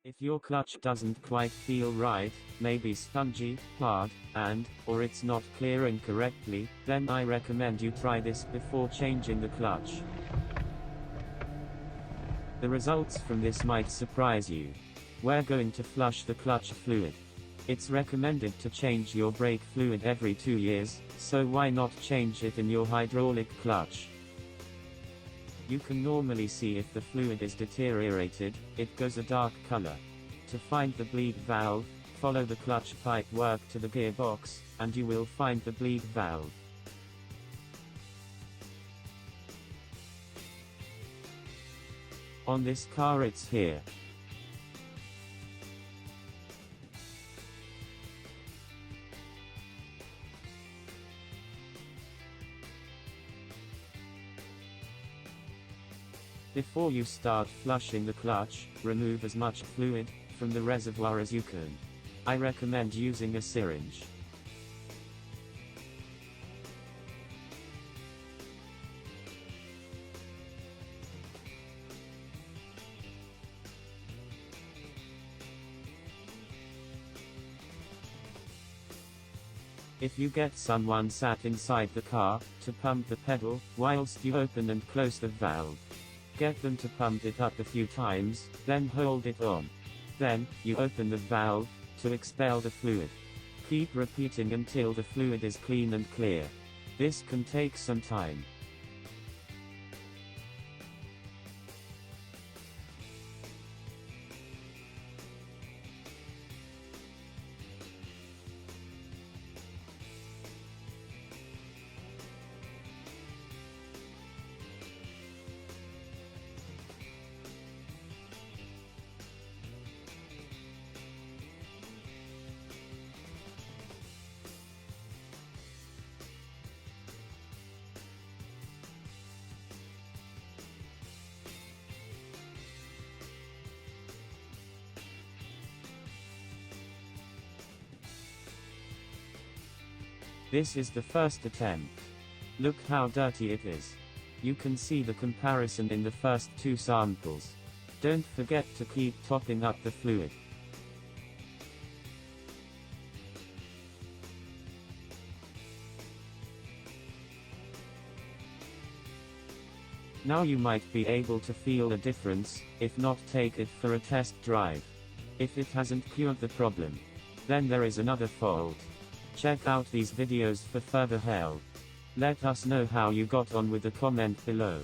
If your clutch doesn't quite feel right, maybe spongy, hard, or it's not clearing correctly, then I recommend you try this before changing the clutch. The results from this might surprise you. We're going to flush the clutch fluid. It's recommended to change your brake fluid every 2 years, so why not change it in your hydraulic clutch? You can normally see if the fluid is deteriorated, it goes a dark color. To find the bleed valve, follow the clutch pipe work to the gearbox, and you will find the bleed valve. On this car it's here. Before you start flushing the clutch, remove as much fluid from the reservoir as you can. I recommend using a syringe. If you get someone sat inside the car to pump the pedal whilst you open and close the valve, get them to pump it up a few times, then hold it on. Then, you open the valve to expel the fluid. Keep repeating until the fluid is clean and clear. This can take some time. This is the first attempt. Look how dirty it is. You can see the comparison in the first 2 samples. Don't forget to keep topping up the fluid. Now you might be able to feel a difference. If not, take it for a test drive. If it hasn't cured the problem, then there is another fault. Check out these videos for further help. Let us know how you got on with a comment below.